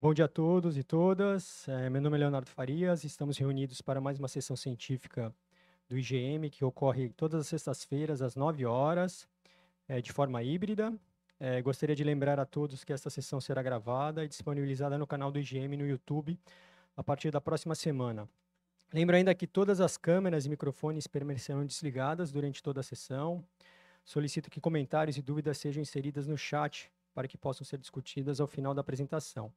Bom dia a todos e todas. Meu nome é Leonardo Farias. Estamos reunidos para mais uma sessão científica do IGM, que ocorre todas as sextas-feiras, às 9 horas, de forma híbrida. Gostaria de lembrar a todos que esta sessão será gravada e disponibilizada no canal do IGM no YouTube a partir da próxima semana. Lembro ainda que todas as câmeras e microfones permanecerão desligadas durante toda a sessão. Solicito que comentários e dúvidas sejam inseridas no chat para que possam ser discutidas ao final da apresentação.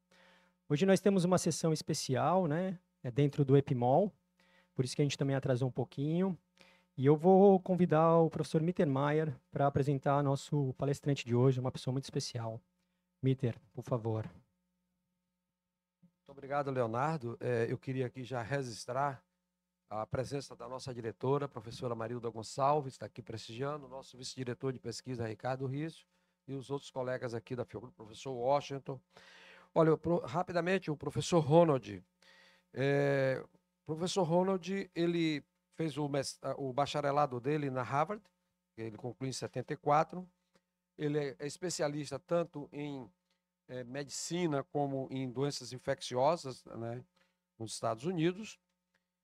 Hoje nós temos uma sessão especial, né? Dentro do Epimol, por isso que a gente também atrasou um pouquinho. E eu vou convidar o professor Mittermeier para apresentar nosso palestrante de hoje, uma pessoa muito especial. Mitter, por favor. Muito obrigado, Leonardo. Eu queria aqui já registrar a presença da nossa diretora, a professora Marilda Gonçalves, está aqui prestigiando, o nosso vice-diretor de pesquisa, Ricardo Rizzo, e os outros colegas aqui da Fiocruz, o professor Washington. Olha, rapidamente, o professor Ronald. O professor Ronald, ele fez o bacharelado dele na Harvard, que ele concluiu em 74. Ele é especialista tanto em medicina como em doenças infecciosas, né, nos Estados Unidos.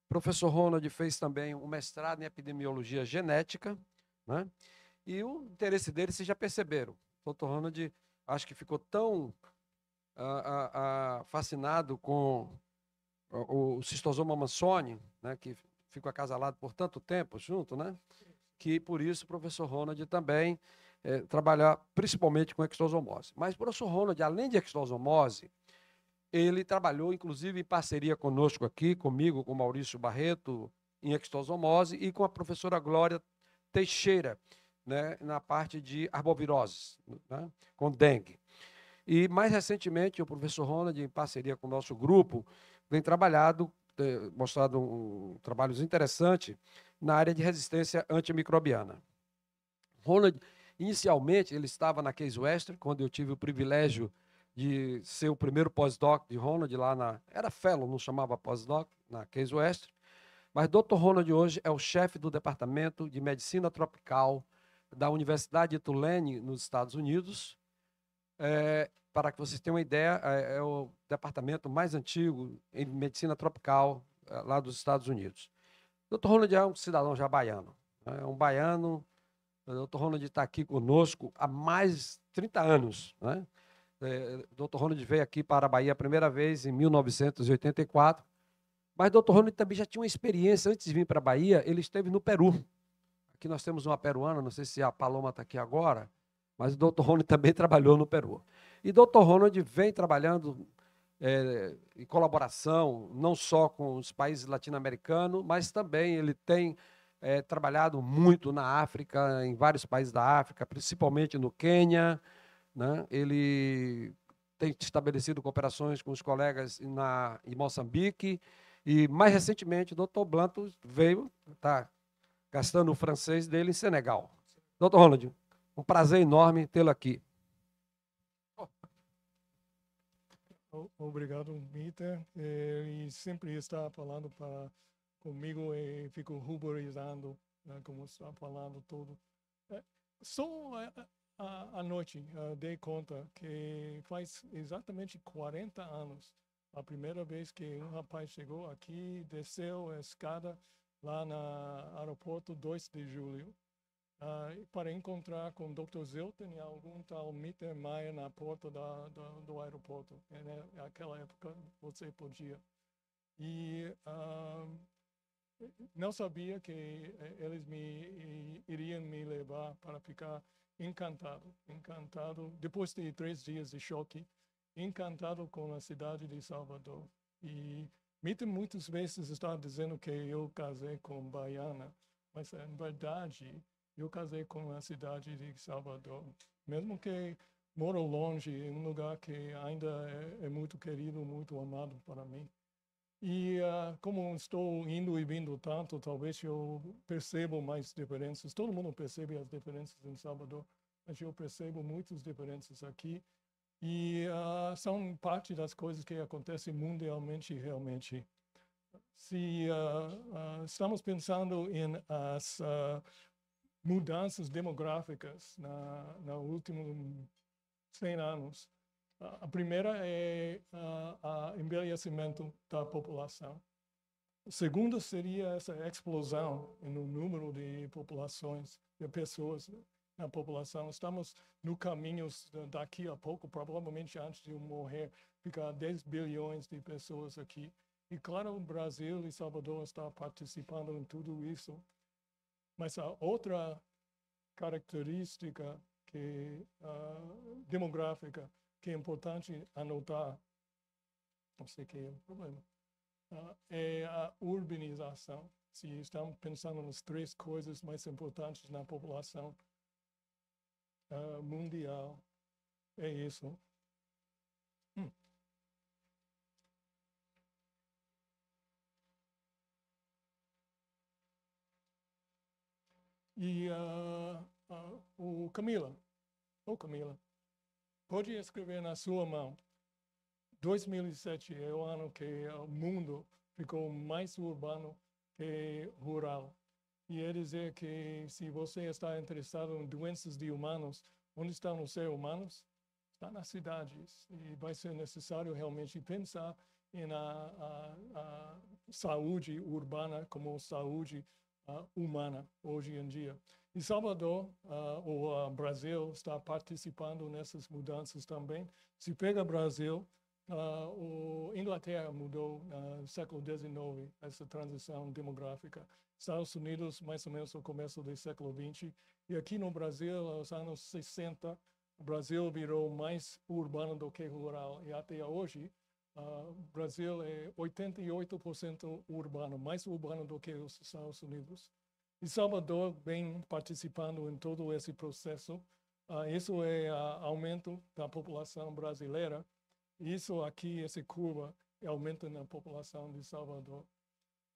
O professor Ronald fez também um mestrado em epidemiologia genética, né? E o interesse dele, vocês já perceberam. O Dr. Ronald, acho que ficou tão fascinado com o cistosoma mansoni, né, que ficou acasalado por tanto tempo junto, né? Que por isso o professor Ronald também trabalha principalmente com extosomose. Mas o professor Ronald, além de extosomose, ele trabalhou, inclusive, em parceria conosco aqui, comigo, com Maurício Barreto, em extosomose, e com a professora Glória Teixeira, né, na parte de arboviroses, né, com dengue. E, mais recentemente, o professor Ronald, em parceria com o nosso grupo, vem trabalhado, mostrado trabalhos interessantes na área de resistência antimicrobiana. Ronald, inicialmente, ele estava na Case Western, quando eu tive o privilégio de ser o primeiro pós-doc de Ronald lá na... Era fellow, não chamava pós-doc, na Case Western. Mas Dr. Ronald hoje é o chefe do Departamento de Medicina Tropical da Universidade de Tulane, nos Estados Unidos. Para que vocês tenham uma ideia, é o departamento mais antigo em medicina tropical lá dos Estados Unidos. Dr. Ronald é um cidadão já baiano. É um baiano. O Dr. Ronald está aqui conosco há mais de 30 anos. Né? Dr. Ronald veio aqui para a Bahia a primeira vez em 1984, mas Dr. Ronald também já tinha uma experiência, antes de vir para a Bahia, ele esteve no Peru. Aqui nós temos uma peruana, não sei se a Paloma está aqui agora, mas o Dr. Ronald também trabalhou no Peru. E Dr. Ronald vem trabalhando em colaboração, não só com os países latino-americanos, mas também ele tem trabalhado muito na África, em vários países da África, principalmente no Quênia, né? Ele tem estabelecido cooperações com os colegas em Moçambique, e mais recentemente o Dr. Blanto veio, está gastando o francês dele em Senegal. Dr. Ronald, um prazer enorme tê-lo aqui. Obrigado, Mita. Ele sempre está falando comigo e fico ruborizando, né, como está falando tudo. Só à noite dei conta que faz exatamente 40 anos a primeira vez que um rapaz chegou aqui, desceu a escada lá no aeroporto 2 de julho, para encontrar com o Dr. Zilton e algum tal Mittermeier na porta do aeroporto. Naquela época você podia. E não sabia que eles iriam me levar para ficar encantado, depois de 3 dias de choque, encantado com a cidade de Salvador. E Mitter muitas vezes está dizendo que eu casei com baiana, mas em verdade eu casei com a cidade de Salvador. Mesmo que moro longe, em um lugar que ainda é muito querido, muito amado para mim. E como estou indo e vindo tanto, talvez eu percebo mais diferenças. Todo mundo percebe as diferenças em Salvador, mas eu percebo muitas diferenças aqui. E são parte das coisas que acontecem mundialmente, realmente. Se estamos pensando em as mudanças demográficas nos últimos 100 anos, A primeira é o envelhecimento da população. A segunda seria essa explosão no número de populações, de pessoas na população. Estamos no caminho daqui a pouco, provavelmente antes de eu morrer, ficar 10 bilhões de pessoas aqui. E claro, o Brasil e Salvador estão participando em tudo isso. Mas a outra característica demográfica que é importante anotar, não sei que é o problema, é a urbanização. Se estamos pensando nas 3 coisas mais importantes na população mundial, é isso. E o Camila, pode escrever na sua mão. 2007 é o ano que o mundo ficou mais urbano que rural. E é dizer que se você está interessado em doenças de humanos, onde estão os seres humanos? Está nas cidades. E vai ser necessário realmente pensar em a saúde urbana como saúde humana hoje em dia. E Salvador, o Brasil, está participando nessas mudanças também. Se pega Brasil, a Inglaterra mudou no século XIX, essa transição demográfica. Estados Unidos, mais ou menos no começo do século XX. E aqui no Brasil, nos anos 60, o Brasil virou mais urbano do que rural. E até hoje, o Brasil é 88% urbano, mais urbano do que os Estados Unidos. E Salvador vem participando em todo esse processo. Isso é aumento da população brasileira. Isso aqui, essa curva, é aumento na população de Salvador.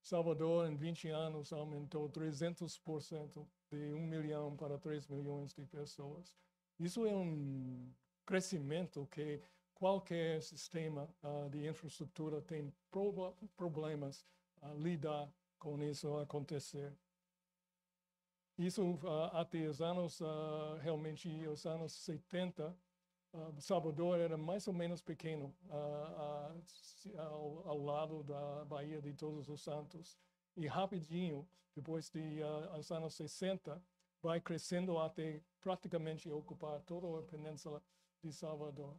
Salvador, em 20 anos, aumentou 300%, de 1 milhão para 3 milhões de pessoas. Isso é um crescimento que qualquer sistema de infraestrutura tem problemas a lidar com isso acontecer. Isso até os anos, realmente, os anos 70, Salvador era mais ou menos pequeno, ao lado da Baía de Todos os Santos. E rapidinho, depois dos anos 60, vai crescendo até praticamente ocupar toda a península de Salvador.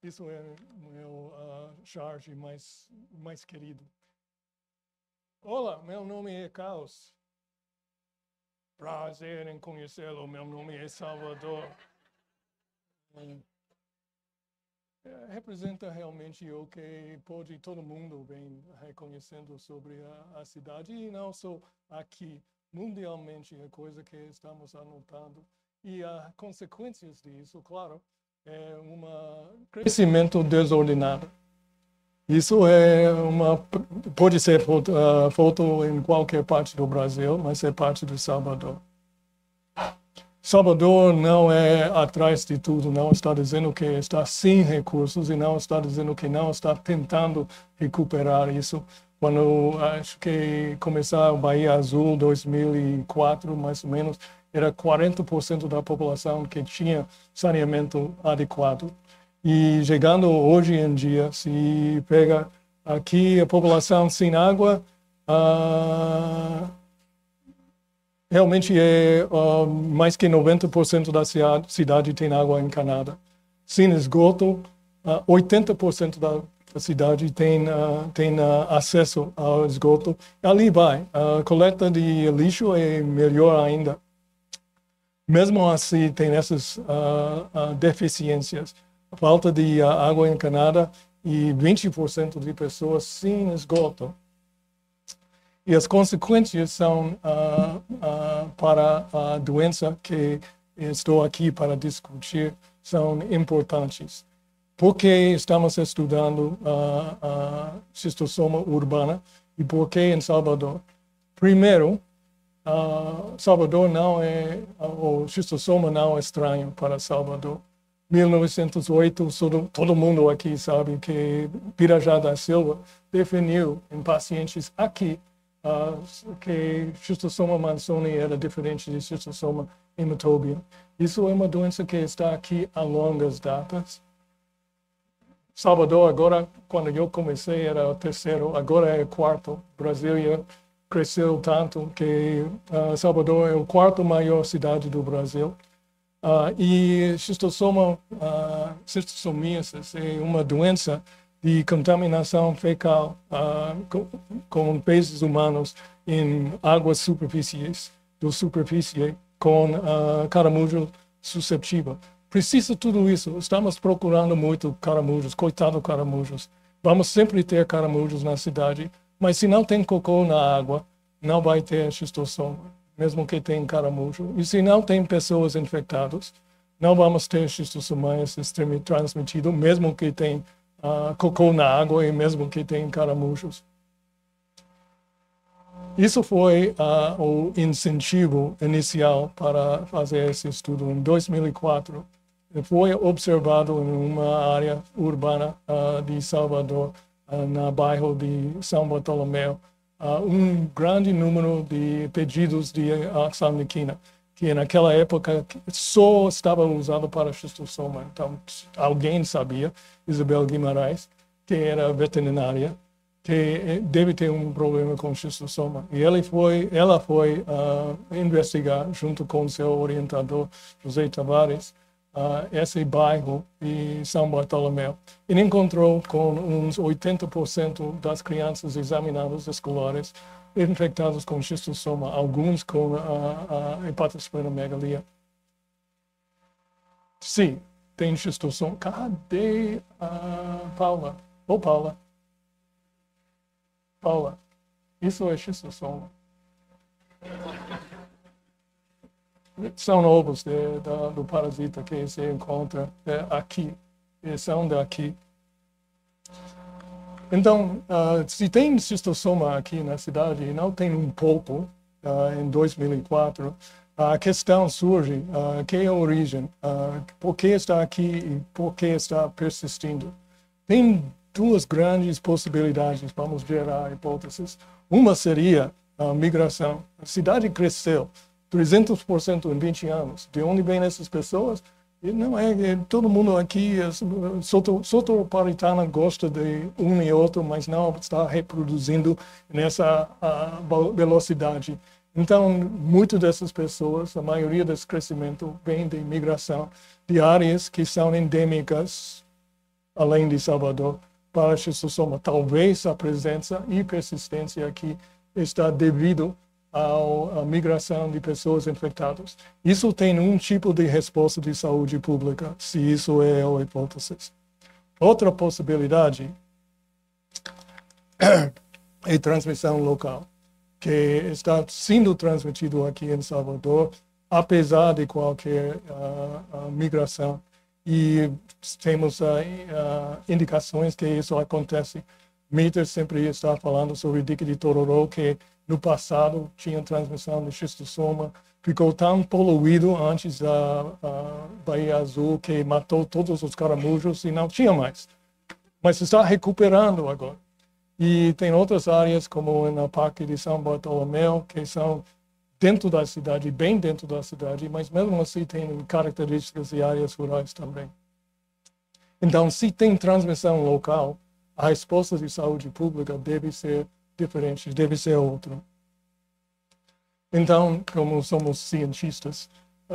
Isso é o meu charge mais querido. Olá, meu nome é Carlos. Prazer em conhecê-lo, meu nome é Salvador. Representa realmente o que pode todo mundo vem reconhecendo sobre a cidade, e não só aqui, mundialmente, é coisa que estamos anotando. E as consequências disso, claro, é um crescimento desordenado. Isso pode ser foto em qualquer parte do Brasil, mas é parte de Salvador. Salvador não é atrás de tudo, não está dizendo que está sem recursos e não está dizendo que não está tentando recuperar isso. Quando acho que começou o Bahia Azul, 2004, mais ou menos, era 40% da população que tinha saneamento adequado. E chegando hoje em dia, se pega aqui a população sem água, realmente é mais que 90% da cidade tem água encanada. Sem esgoto, 80% da cidade tem acesso ao esgoto. Ali vai. A coleta de lixo é melhor ainda. Mesmo assim, tem essas deficiências. Falta de água encanada e 20% de pessoas sem esgoto. E as consequências são para a doença que estou aqui para discutir são importantes. Por que estamos estudando a xistosoma urbana e por que em Salvador? Primeiro, Salvador não é, o xistosoma não é estranho para Salvador. 1908, todo mundo aqui sabe que Pirajá da Silva definiu em pacientes aqui que xistosoma mannsoni era diferente de xistosoma hematóbia. Isso é uma doença que está aqui há longas datas. Salvador, agora, quando eu comecei, era o terceiro, agora é o quarto. Brasília cresceu tanto que Salvador é a quarta maior cidade do Brasil. E xistosomiasis é uma doença de contaminação fecal com peixes humanos em águas superfícies, do superfície, com caramujo susceptível. Precisa tudo isso. Estamos procurando muito caramujos, coitado caramujos. Vamos sempre ter caramujos na cidade, mas se não tem cocô na água, não vai ter xistosoma, mesmo que tenha caramujo. E se não tem pessoas infectadas, não vamos ter xistosomiasis transmitido, mesmo que tenha cocô na água e mesmo que tenha caramujos. Isso foi o incentivo inicial para fazer esse estudo. Em 2004, foi observado em uma área urbana de Salvador, no bairro de São Bartolomeu, um grande número de pedidos de oxamniquina, que naquela época só estava usado para xistosoma. Então, alguém sabia, Isabel Guimarães, que era veterinária, que deve ter um problema com xistosoma. E ela foi investigar, junto com seu orientador, José Tavares, esse bairro de São Bartolomeu. E encontrou com uns 80% das crianças examinadas escolares infectadas com xistosoma, alguns com hepatosplenomegalia. Sim, tem xistosoma. Cadê a Paula? Ô, Paula. Paula, isso é xistosoma. São ovos do parasita que se encontra aqui, são daqui. Então, se tem xistosoma aqui na cidade, e não tem um pouco, em 2004, a questão surge, que é a origem, por que está aqui e por que está persistindo. Tem duas grandes possibilidades, vamos gerar hipóteses. Uma seria a migração. A cidade cresceu 300% em 20 anos. De onde vêm essas pessoas? E não todo mundo aqui, soteropolitana, gosta de um e outro, mas não está reproduzindo nessa velocidade. Então, muitas dessas pessoas, a maioria desse crescimento vem de migração de áreas que são endêmicas, além de Salvador, para xistosoma. Talvez a presença e persistência aqui está devido à migração de pessoas infectadas. Isso tem um tipo de resposta de saúde pública, se isso é a hipótese. Outra possibilidade é transmissão local, que está sendo transmitido aqui em Salvador, apesar de qualquer migração. E temos indicações que isso acontece. Mitter sempre está falando sobre o dique de Tororó, que no passado tinha transmissão de xistosoma, ficou tão poluído antes da Baía Azul que matou todos os caramujos e não tinha mais. Mas está recuperando agora. E tem outras áreas, como na Parque de São Bartolomeu, que são dentro da cidade, bem dentro da cidade, mas mesmo assim tem características de áreas rurais também. Então, se tem transmissão local, a resposta de saúde pública deve ser diferente, deve ser outra. Então, como somos cientistas,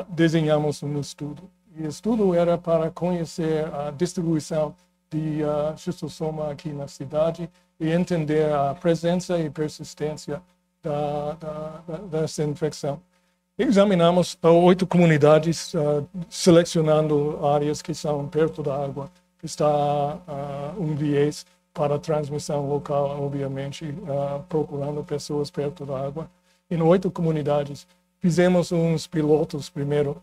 desenhamos um estudo. E o estudo era para conhecer a distribuição de xistosoma aqui na cidade e entender a presença e persistência dessa infecção. Examinamos 8 comunidades, selecionando áreas que são perto da água. Está um viés para transmissão local, obviamente, procurando pessoas perto da água. Em 8 comunidades, fizemos uns pilotos primeiro,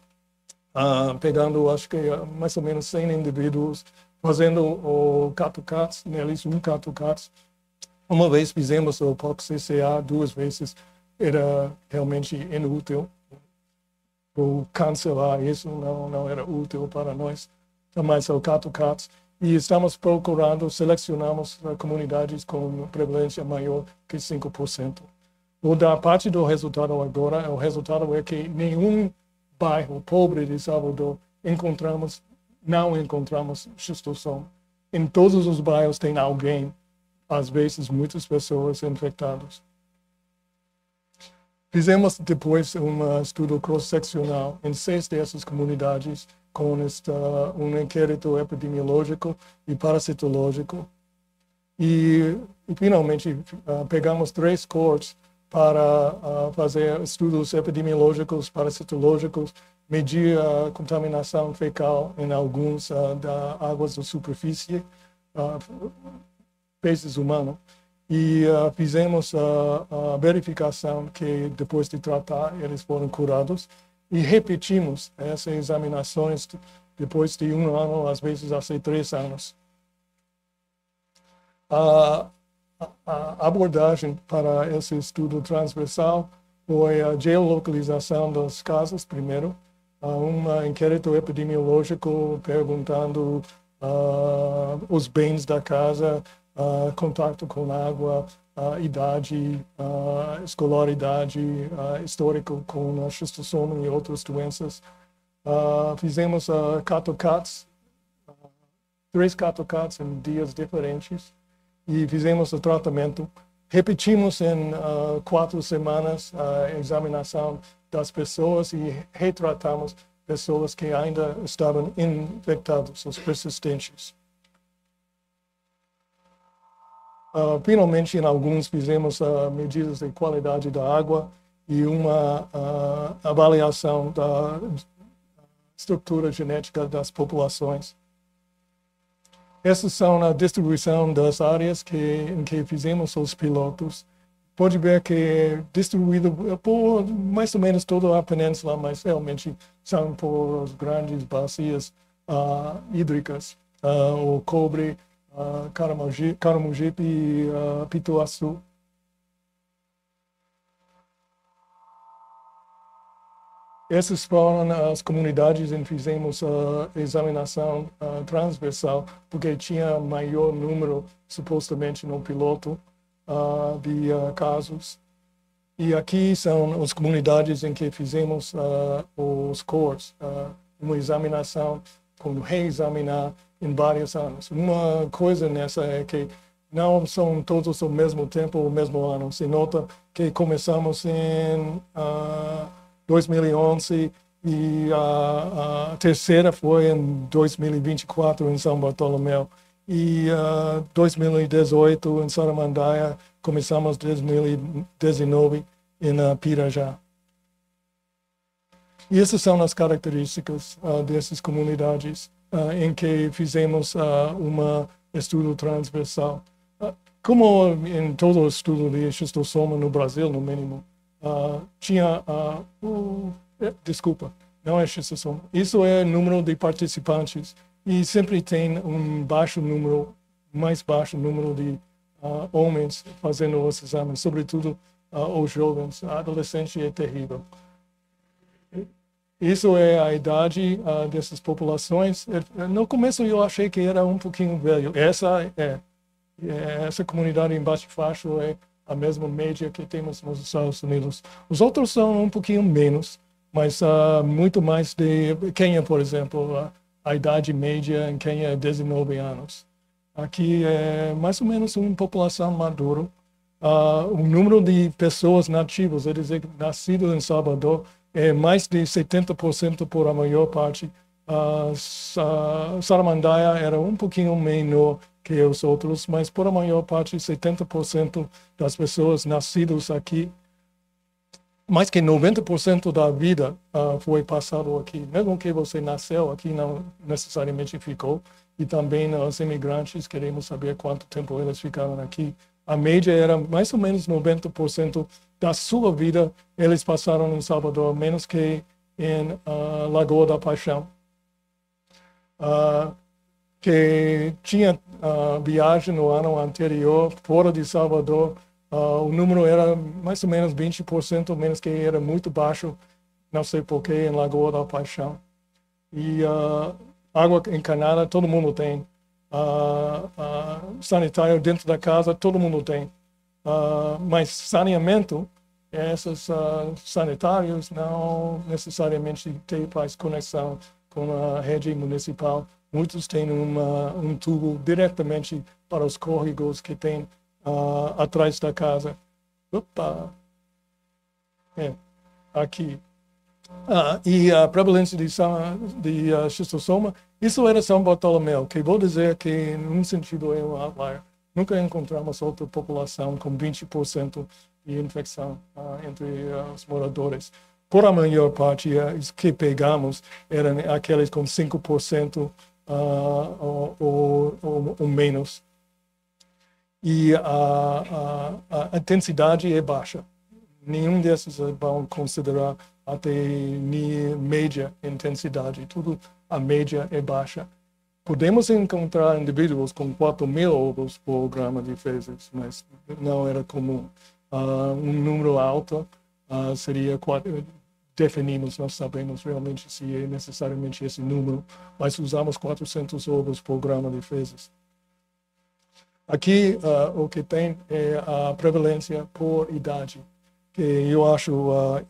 pegando, acho que mais ou menos 100 indivíduos, fazendo o CAT-CATS, neles um CAT-CATS. Uma vez fizemos o POC-CCA, 2 vezes, era realmente inútil. Vou cancelar isso, não era útil para nós. Mas o CAT-CATS. E estamos procurando, selecionamos comunidades com prevalência maior que 5%. Vou dar parte do resultado agora. O resultado é que nenhum bairro pobre de Salvador, não encontramos schistosoma. Em todos os bairros tem alguém, às vezes muitas pessoas infectadas. Fizemos depois um estudo cross-seccional em 6 dessas comunidades, com um inquérito epidemiológico e parasitológico. E finalmente, pegamos 3 cohorts para fazer estudos epidemiológicos, parasitológicos, medir a contaminação fecal em alguns das águas da superfície, peces humanos. E fizemos a verificação que depois de tratar eles foram curados e repetimos essas examinações depois de 1 ano, às vezes há 3 anos. A abordagem para esse estudo transversal foi a geolocalização das casas primeiro, um inquérito epidemiológico perguntando os bens da casa, contato com água, idade, escolaridade, histórico com schistosoma e outras doenças. Fizemos CAT-OCATs, 3 CAT-OCATs em dias diferentes e fizemos o tratamento. Repetimos em 4 semanas a examinação das pessoas e retratamos pessoas que ainda estavam infectadas, os persistentes. Finalmente, em alguns, fizemos medidas de qualidade da água e uma avaliação da estrutura genética das populações. Essas são a distribuição das áreas em que fizemos os pilotos. Pode ver que é distribuído por mais ou menos toda a península, mas realmente são por grandes bacias hídricas, o Cobre, Caramujipe e Pituaçu. Essas foram as comunidades em que fizemos a examinação transversal, porque tinha maior número, supostamente, no piloto de casos. E aqui são as comunidades em que fizemos os cohorts, uma examinação, como reexaminar em vários anos. Uma coisa nessa é que não são todos ao mesmo tempo, ao mesmo ano. Se nota que começamos em 2011 e a terceira foi em 2024 em São Bartolomeu. E 2018 em Saramandaia, começamos 2019 em Pirajá. E essas são as características dessas comunidades em que fizemos um estudo transversal. Como em todo estudo de schistosoma no Brasil, no mínimo, tinha desculpa, não é schistosoma. Isso é o número de participantes e sempre tem um mais baixo número de homens fazendo os exames, sobretudo os jovens. Adolescente é terrível. Isso é a idade dessas populações. No começo eu achei que era um pouquinho velho. Essa comunidade embaixo de faixa é a mesma média que temos nos Estados Unidos. Os outros são um pouquinho menos, mas muito mais de Quênia, por exemplo. A idade média em Quênia é 19 anos. Aqui é mais ou menos uma população madura. O número de pessoas nativas, quer dizer, nascidas em Salvador, é mais de 70% por a maior parte. Saramandaia era um pouquinho menor que os outros, mas por a maior parte, 70% das pessoas nascidas aqui, mais que 90% da vida foi passado aqui. Mesmo que você nasceu aqui, não necessariamente ficou. E também os imigrantes, queremos saber quanto tempo eles ficaram aqui. A média era mais ou menos 90% da sua vida, eles passaram em Salvador, menos que em Lagoa da Paixão. Que tinha viagem no ano anterior, fora de Salvador, o número era mais ou menos 20%, menos que era muito baixo, não sei porquê, em Lagoa da Paixão. E água encanada, todo mundo tem. Sanitário dentro da casa, todo mundo tem. Mas saneamento, esses sanitários não necessariamente faz conexão com a rede municipal. Muitos têm um tubo diretamente para os córregos que tem atrás da casa. Opa! Aqui. E a prevalência de xistosoma, isso era São Bartolomeu, que vou dizer que, num sentido, é um outlier. Nunca encontramos outra população com 20% de infecção entre os moradores. Por a maior parte, os que pegamos eram aqueles com 5% ou menos. E a intensidade é baixa. Nenhum desses vão considerar até média intensidade. Tudo a média é baixa. Podemos encontrar indivíduos com 4.000 ovos por grama de fezes, mas não era comum. Um número alto seria definimos, nós sabemos realmente se é necessariamente esse número, mas usamos 400 ovos por grama de fezes. Aqui o que tem é a prevalência por idade, que eu acho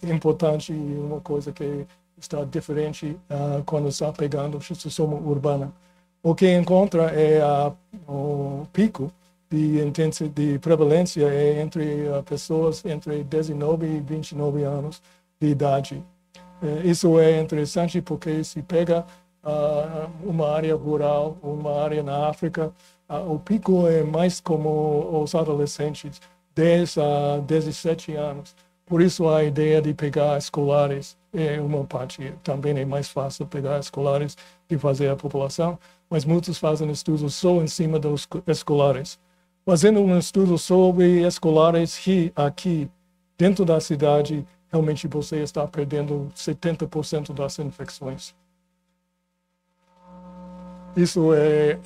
importante e uma coisa que está diferente quando está pegando xistosoma urbana. O que encontra é o pico de prevalência entre pessoas entre 19 e 29 anos de idade. Isso é interessante porque se pega uma área rural, uma área na África, o pico é mais como os adolescentes, 10 a 17 anos. Por isso a ideia de pegar escolares é uma parte. Também é mais fácil pegar escolares de fazer a população, mas muitos fazem estudos só em cima dos escolares. Fazendo um estudo sobre escolares aqui dentro da cidade, realmente você está perdendo 70% das infecções. Isso é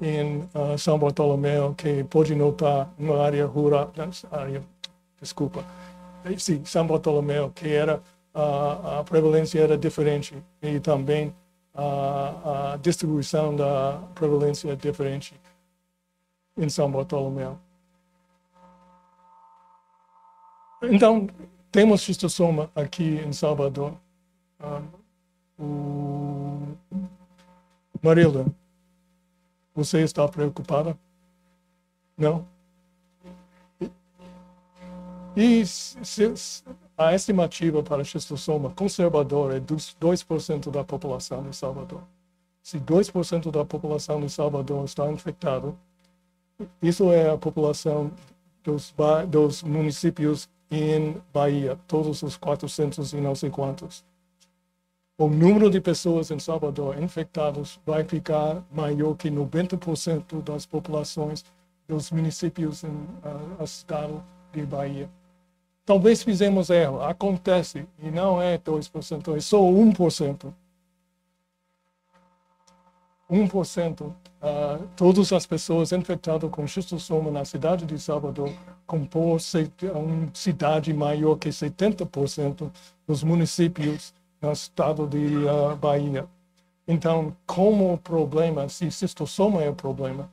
em São Bartolomeu, que pode notar na área rural, sim, São Bartolomeu, que era a prevalência era diferente e também a distribuição da prevalência é diferente em São Bartolomeu. Então, temos xistosoma aqui em Salvador. Marilda, você está preocupada? Não? E a estimativa para xistosoma conservadora é dos 2% da população de Salvador. Se 2% da população de Salvador está infectada, isso é a população dos municípios em Bahia, todos os 400 e não sei quantos. O número de pessoas em Salvador infectadas vai ficar maior que 90% das populações dos municípios no estado de Bahia. Talvez fizemos erro, acontece, e não é 2%, é só 1%. 1%. Todas as pessoas infectadas com xistosoma na cidade de Salvador compõem uma cidade maior que 70% dos municípios no estado de Bahia. Então, como problema, se xistosoma é o problema,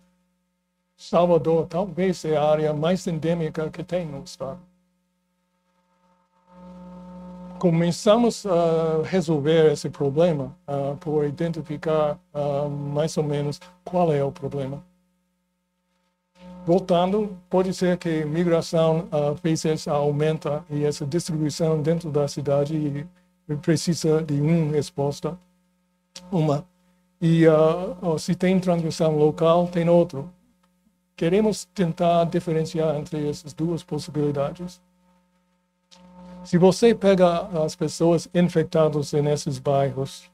Salvador talvez é a área mais endêmica que tem no estado. Começamos a resolver esse problema por identificar mais ou menos qual é o problema. Voltando, pode ser que a migração fez essa aumenta e essa distribuição dentro da cidade precisa de uma resposta. E se tem transmissão local, tem outro. Queremos tentar diferenciar entre essas duas possibilidades. Se você pega as pessoas infectadas nesses bairros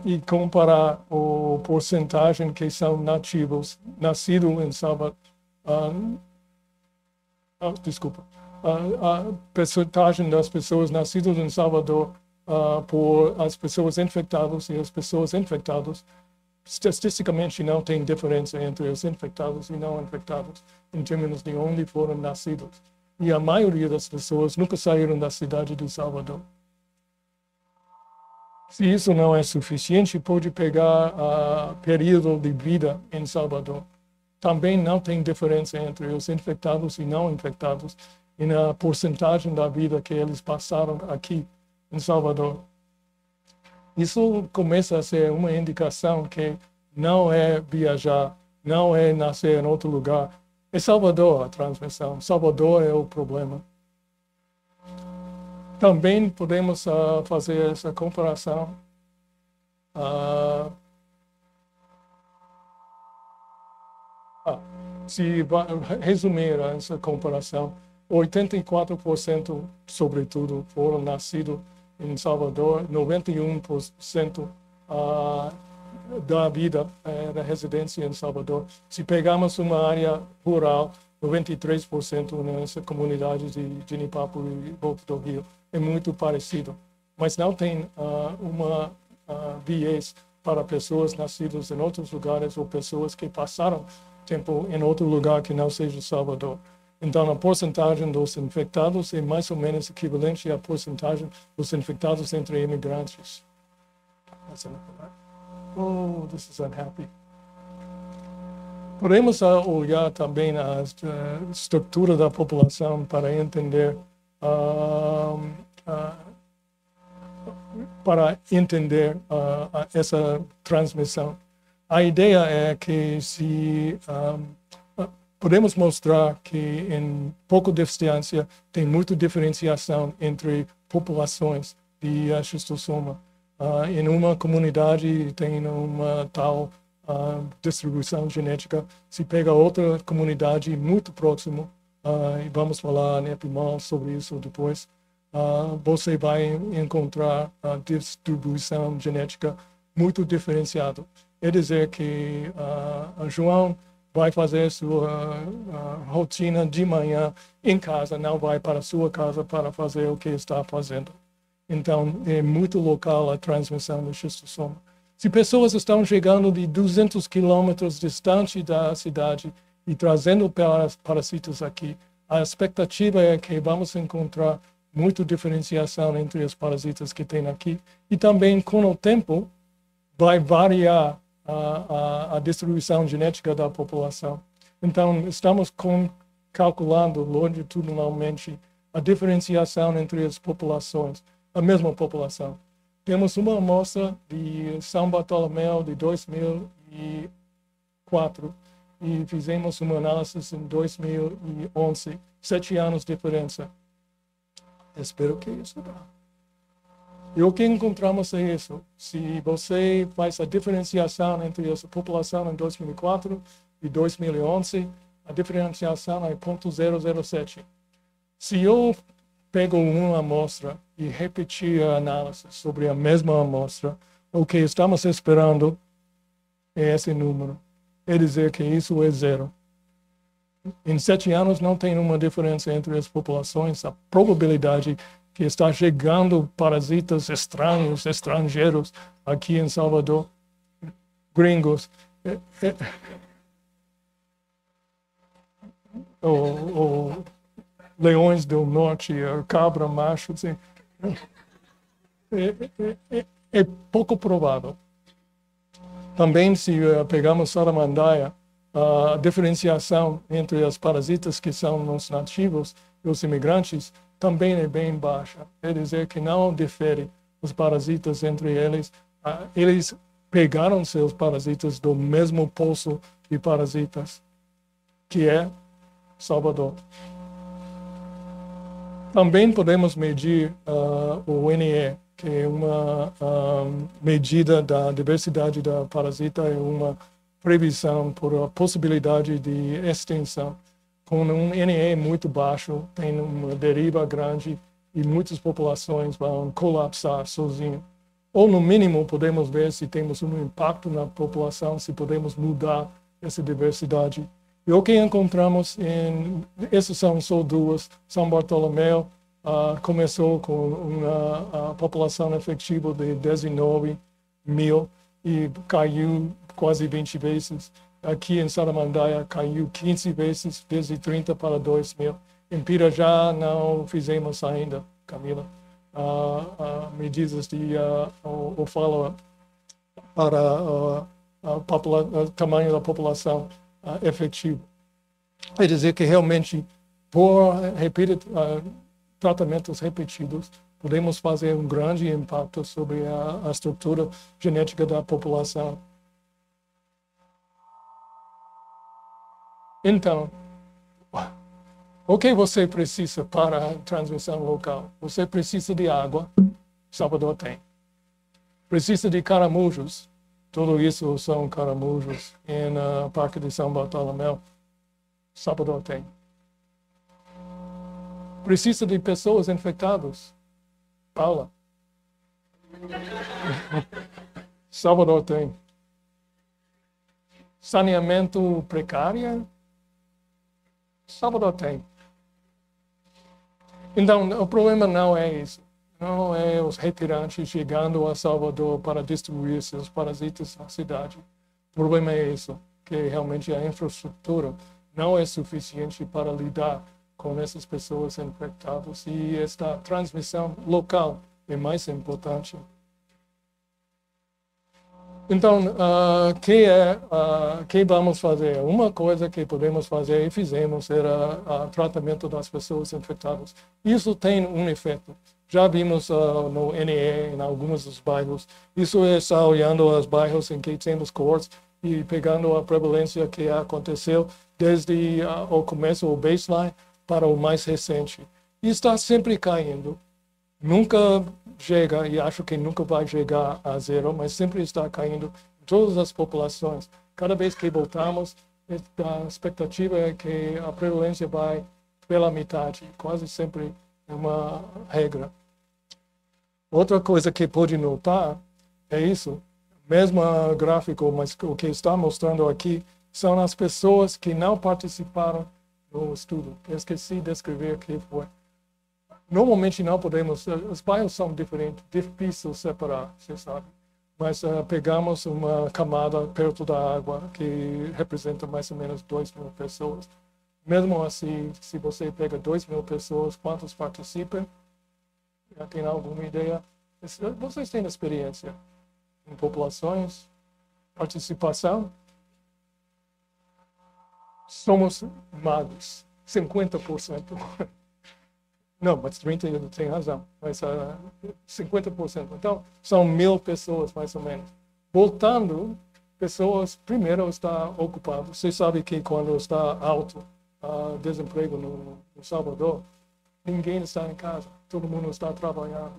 e comparar a porcentagem que são nativos, nascidos em Salvador, a porcentagem das pessoas nascidas em Salvador por as pessoas infectadas e as pessoas infectadas, estatisticamente não tem diferença entre os infectados e não infectados em termos de onde foram nascidos. E a maioria das pessoas nunca saíram da cidade de Salvador. Se isso não é suficiente, pode pegar período de vida em Salvador. também não tem diferença entre os infectados e não infectados e na porcentagem da vida que eles passaram aqui em Salvador. Isso começa a ser uma indicação que não é viajar, não é nascer em outro lugar. É Salvador a transmissão, Salvador é o problema. Também podemos fazer essa comparação. Se resumir essa comparação, 84% sobretudo foram nascidos em Salvador, 91% da vida da residência em Salvador. Se pegarmos uma área rural, 93% nessa comunidade de Genipapo e Volta do Rio. É muito parecido, mas não tem uma viés para pessoas nascidas em outros lugares ou pessoas que passaram tempo em outro lugar que não seja Salvador. Então, a porcentagem dos infectados é mais ou menos equivalente à porcentagem dos infectados entre imigrantes. Oh, this is unhappy. Podemos olhar também a estrutura da população para entender essa transmissão. A ideia é que se podemos mostrar que em pouca distância tem muita diferenciação entre populações de schistosoma. Em uma comunidade tem uma tal distribuição genética. Se pega outra comunidade muito próxima, e vamos falar em Epimol sobre isso depois, você vai encontrar a distribuição genética muito diferenciada. É dizer que João vai fazer sua rotina de manhã em casa, não vai para sua casa para fazer o que está fazendo. Então, é muito local a transmissão do schistosoma. Se pessoas estão chegando de 200 quilômetros distante da cidade e trazendo parasitas aqui, a expectativa é que vamos encontrar muita diferenciação entre os parasitas que tem aqui. E também, com o tempo, vai variar a distribuição genética da população. Então, estamos calculando longitudinalmente a diferenciação entre as populações, a mesma população. Temos uma amostra de São Bartolomeu de 2004 e fizemos uma análise em 2011, 7 anos de diferença. Espero que isso dá. E o que encontramos é isso. Se você faz a diferenciação entre essa população em 2004 e 2011, a diferenciação é 0,007. Se eu pego uma amostra e repetir a análise sobre a mesma amostra, o que estamos esperando é esse número. É dizer que isso é zero. Em 7 anos não tem uma diferença entre as populações. A probabilidade que está chegando parasitas estranhos, estrangeiros aqui em Salvador, gringos, ou leões do norte, cabra macho, assim, é pouco provável. Também, se pegamos Saramandaia, a diferenciação entre os parasitas que são os nativos e os imigrantes também é bem baixa. É dizer que não difere os parasitas entre eles. Eles pegaram seus parasitas do mesmo poço de parasitas, que é Salvador. Também podemos medir o NE, que é uma medida da diversidade da parasita, é uma previsão por a possibilidade de extinção. Com um NE muito baixo, tem uma deriva grande e muitas populações vão colapsar sozinhas. Ou, no mínimo, podemos ver se temos um impacto na população, se podemos mudar essa diversidade. E o que encontramos essas são só duas. São Bartolomeu começou com uma população efetiva de 19 mil e caiu quase 20 vezes. Aqui em Saramandaia caiu 15 vezes, desde 30 para 2 mil. Em Pirajá não fizemos ainda, Camila, medidas de follow-up para o tamanho da população. efetivo. Quer dizer que realmente, por tratamentos repetidos, podemos fazer um grande impacto sobre a estrutura genética da população. Então, o que você precisa para a transmissão local? Você precisa de água, Salvador tem. Precisa de caramujos, tudo isso são caramujos no Parque de São Bartolomeu, Salvador tem. Precisa de pessoas infectadas, Paula. Salvador tem. Saneamento precário, Salvador tem. Então, o problema não é isso. Não é os retirantes chegando a Salvador para distribuir seus parasitas na cidade. O problema é isso, que realmente a infraestrutura não é suficiente para lidar com essas pessoas infectadas e esta transmissão local é mais importante. Então, que vamos fazer? Uma coisa que podemos fazer e fizemos era o tratamento das pessoas infectadas. Isso tem um efeito. Já vimos no NE, em alguns dos bairros. Isso é só olhando os bairros em que temos cohorts e pegando a prevalência que aconteceu desde o começo, o baseline, para o mais recente. E está sempre caindo. Nunca chega, e acho que nunca vai chegar a zero, mas sempre está caindo em todas as populações. Cada vez que voltamos, a expectativa é que a prevalência vai pela metade, quase sempre é uma regra. Outra coisa que pode notar é isso, mesmo gráfico, mas o que está mostrando aqui são as pessoas que não participaram no estudo. Eu esqueci de descrever o que foi. Normalmente não podemos, os bairros são diferentes, difícil separar, você sabe. Mas pegamos uma camada perto da água que representa mais ou menos 2.000 pessoas. Mesmo assim, se você pega 2.000 pessoas, quantos participam? Já tem alguma ideia? Vocês têm experiência em populações? Participação? Somos magos, 50%. Não, mas 30% tem razão, mas 50%. Então, são 1.000 pessoas, mais ou menos. Voltando, pessoas, primeiro, estão ocupadas. Você sabe que quando está alto desemprego no Salvador, ninguém está em casa, todo mundo está trabalhando,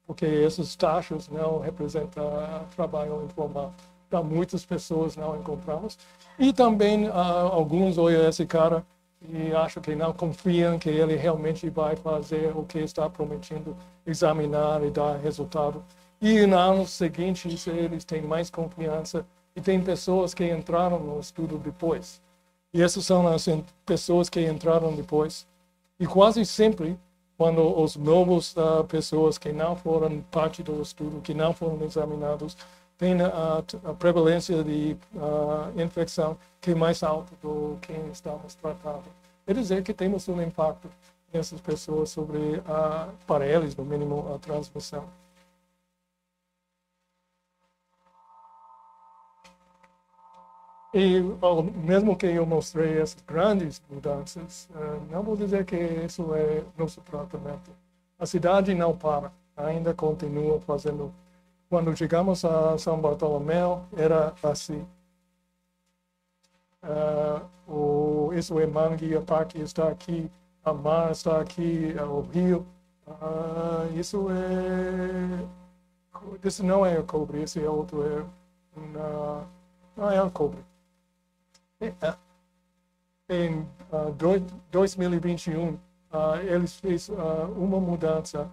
porque essas taxas não representam trabalho informal. Então, muitas pessoas não encontramos. E também, alguns olham esse cara e acham que não confiam que ele realmente vai fazer o que está prometendo, examinar e dar resultado. E nos anos seguintes, eles têm mais confiança e tem pessoas que entraram no estudo depois. E essas são as pessoas que entraram depois. E quase sempre, quando os novos pessoas que não foram parte do estudo, que não foram examinados, tem a prevalência de infecção que é mais alta do que estamos tratando. Quer dizer que temos um impacto nessas pessoas sobre, para eles, no mínimo, a transmissão. E mesmo que eu mostrei essas grandes mudanças, não vou dizer que isso é nosso tratamento. A cidade não para, ainda continua fazendo. Quando chegamos a São Bartolomeu, era assim. Isso é mangue, a parque está aqui, a mar está aqui, o rio. Isso não é o cobre, esse é outro. Não é o cobre. Em 2021, eles fizeram uma mudança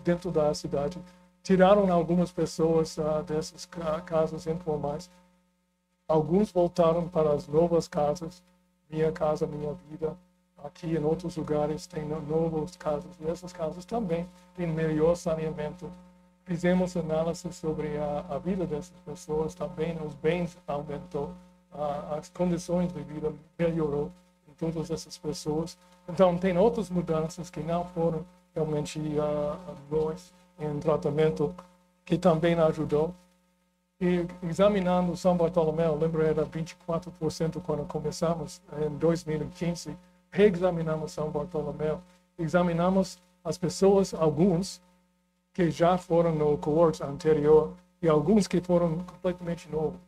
dentro da cidade. Tiraram algumas pessoas dessas casas informais. Alguns voltaram para as novas casas. Minha Casa Minha Vida. Aqui em outros lugares tem novas casas. E essas casas também têm melhor saneamento. Fizemos análise sobre a vida dessas pessoas. Também os bens aumentou. As condições de vida melhorou em todas essas pessoas. Então, tem outras mudanças que não foram realmente nós em tratamento, que também ajudou. E examinando São Bartolomeu, lembro era 24% quando começamos, em 2015, reexaminamos São Bartolomeu, examinamos as pessoas, alguns que já foram no coorte anterior e alguns que foram completamente novos.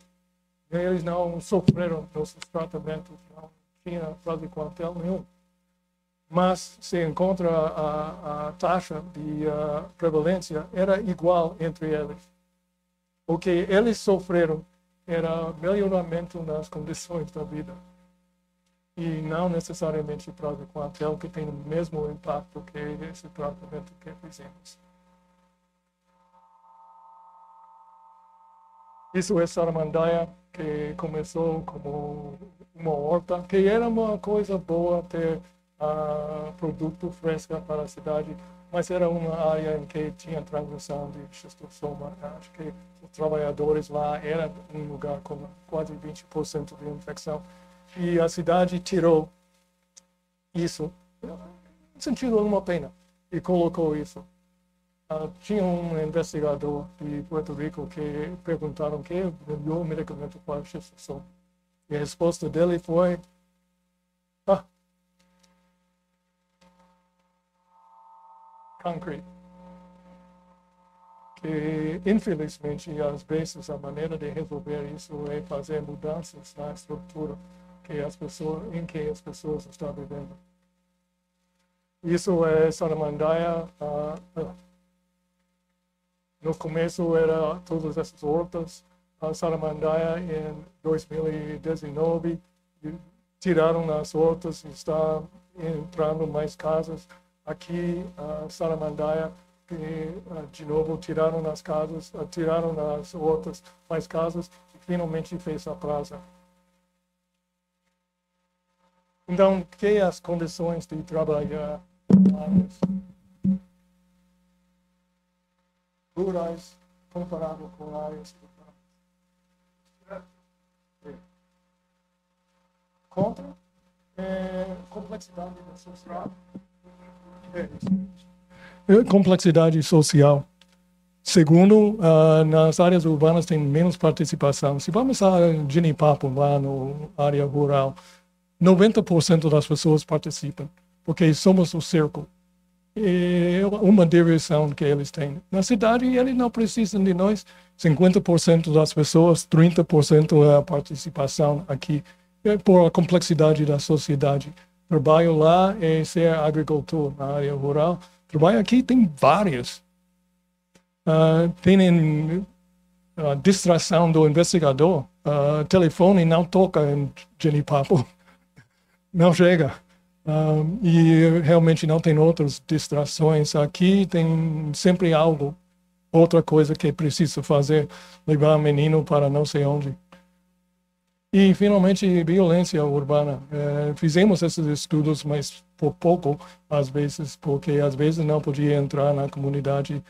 Eles não sofreram nossos tratamentos, não tinha fraude quartel nenhum. Mas se encontra a taxa de prevalência era igual entre eles. O que eles sofreram era melhoramento nas condições da vida. E não necessariamente fraude quartel, que tem o mesmo impacto que esse tratamento que fizemos. Isso é Saramandaia, que começou como uma horta, que era uma coisa boa ter produto fresco para a cidade, mas era uma área em que tinha transmissão de xistosoma. Acho que os trabalhadores lá era um lugar com quase 20% de infecção. E a cidade tirou isso, no sentido de uma pena, e colocou isso. Tinha um investigador de Puerto Rico que perguntaram que é o melhor medicamento para a xistosoma. E a resposta dele foi: concrete. Que, infelizmente, às vezes, a maneira de resolver isso é fazer mudanças na estrutura em que as pessoas estão vivendo. Isso é Saramandaia. No começo era todas essas hortas. A Saramandaia, em 2019, tiraram as hortas e está entrando mais casas. Aqui, Saramandaia, de novo, tiraram as casas, tiraram as hortas, mais casas, e finalmente fez a praça. Então, que as condições de trabalhar rurais comparado com áreas urbanas? Contra complexidade social. Complexidade social. Segundo, nas áreas urbanas tem menos participação. Se vamos a Genipapo, lá na área rural, 90% das pessoas participam, porque somos o cerco. É uma direção que eles têm. Na cidade, eles não precisam de nós. 50% das pessoas, 30% é a participação aqui, por a complexidade da sociedade. Trabalho lá é ser agricultor na área rural. Trabalho aqui tem vários. Tem a distração do investigador. Telefone não toca em Genipapo. Não chega. E realmente não tem outras distrações. Aqui tem sempre algo, outra coisa que é preciso fazer, levar o menino para não sei onde. E, finalmente, violência urbana. Fizemos esses estudos, mas por pouco, às vezes, porque às vezes não podia entrar na comunidade.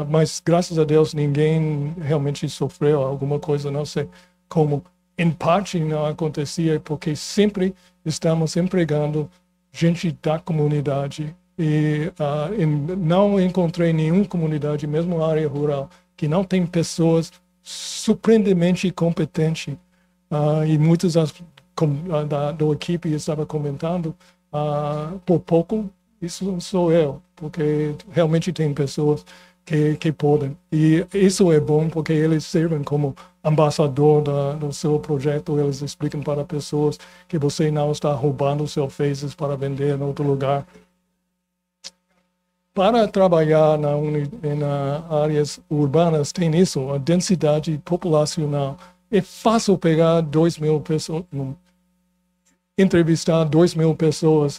Mas, graças a Deus, ninguém realmente sofreu alguma coisa, não sei como. Em parte, não acontecia, porque sempre estamos empregando gente da comunidade. E não encontrei nenhuma comunidade, mesmo na área rural, que não tem pessoas surpreendentemente competentes. E muitas da equipe estava comentando, por pouco, isso sou eu, porque realmente tem pessoas que podem. E isso é bom, porque eles servem como embaixador do seu projeto. Eles explicam para pessoas que você não está roubando seus faces para vender em outro lugar. Para trabalhar nas áreas urbanas, tem isso, a densidade populacional. É fácil pegar 2.000 pessoas, entrevistar 2.000 pessoas,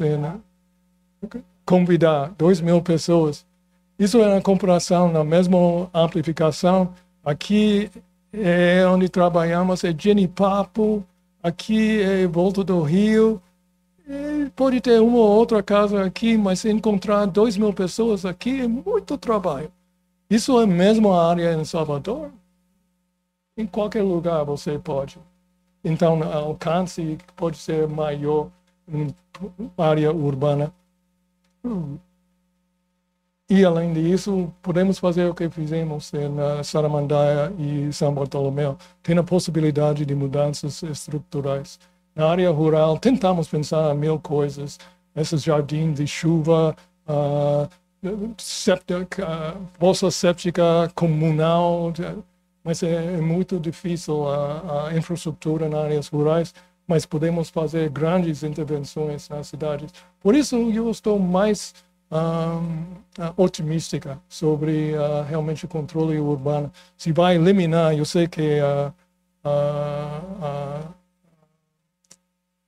convidar 2.000 pessoas. Isso é uma comparação na mesma amplificação. Aqui é onde trabalhamos, é Genipapo, aqui é volta do Rio. Pode ter uma ou outra casa aqui, mas encontrar 2.000 pessoas aqui é muito trabalho. Isso é a mesma área em Salvador? Em qualquer lugar você pode. Então, o alcance pode ser maior em área urbana. E, além disso, podemos fazer o que fizemos na Saramandaia e São Bartolomeu. Tem a possibilidade de mudanças estruturais. Na área rural, tentamos pensar em 1000 coisas. Esses jardins de chuva, poça séptica comunal, mas é muito difícil a infraestrutura nas áreas rurais, mas podemos fazer grandes intervenções nas cidades. Por isso, eu estou mais otimística sobre realmente o controle urbano. Se vai eliminar, eu sei que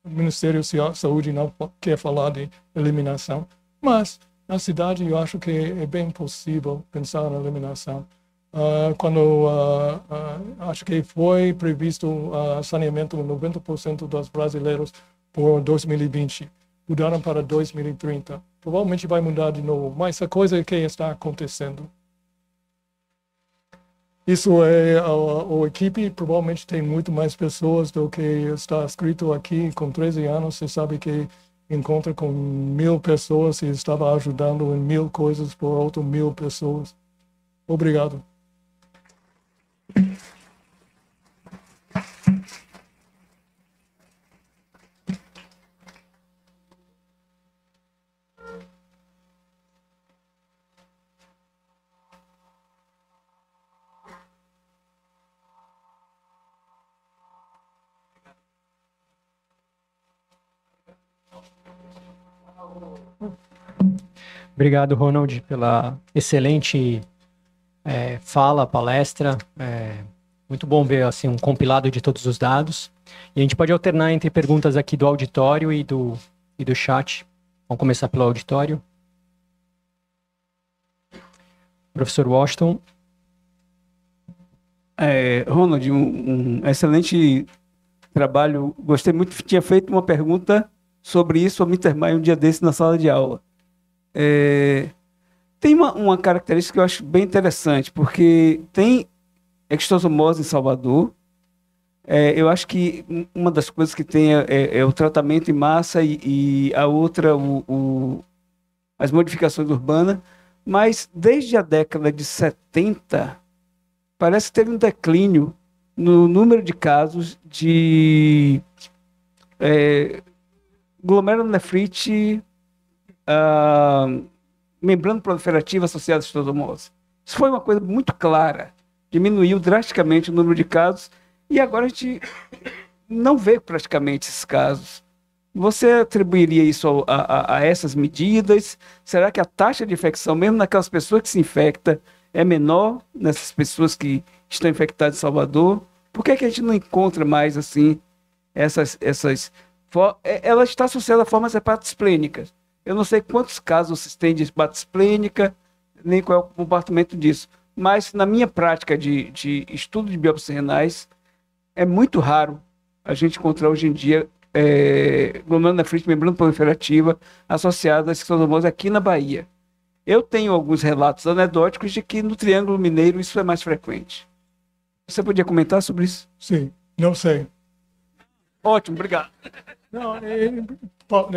o Ministério da Saúde não quer falar de eliminação, mas na cidade eu acho que é bem possível pensar na eliminação. Quando acho que foi previsto saneamento de 90% dos brasileiros por 2020, mudaram para 2030. Provavelmente vai mudar de novo, mas a coisa é que está acontecendo. Isso é a equipe, provavelmente tem muito mais pessoas do que está escrito aqui. Com 13 anos, você sabe que encontra com 1000 pessoas e estava ajudando em 1000 coisas por outras 1000 pessoas. Obrigado. Obrigado, Ronald, pela excelente palestra. Muito bom ver assim, um compilado de todos os dados. E a gente pode alternar entre perguntas aqui do auditório e do chat. Vamos começar pelo auditório. Professor Washington. Ronald, um excelente trabalho. Gostei muito. Tinha feito uma pergunta sobre isso ao Mittermeier um dia desse na sala de aula. Tem uma característica que eu acho bem interessante, porque tem extosomose em Salvador. Eu acho que uma das coisas que tem é o tratamento em massa e a outra, as modificações urbanas. Mas desde a década de 70, parece ter um declínio no número de casos de glomerulonefrite, membrana proliferativa associada à extosomose. Isso foi uma coisa muito clara. Diminuiu drasticamente o número de casos e agora a gente não vê praticamente esses casos. Você atribuiria isso a essas medidas? Será que a taxa de infecção, mesmo naquelas pessoas que se infectam, é menor nessas pessoas que estão infectadas em Salvador? Por que a gente não encontra mais assim essas ela está associada a formas hepatosplênicas. Eu não sei quantos casos vocês têm de hepatite esplênica, nem qual é o comportamento disso. Mas na minha prática de estudo de biópsias renais, é muito raro a gente encontrar hoje em dia glomerulonefrite membrana proliferativa associada à extosomose aqui na Bahia. Eu tenho alguns relatos anedóticos de que no Triângulo Mineiro isso é mais frequente. Você podia comentar sobre isso? Sim, não sei. Ótimo, obrigado. Não,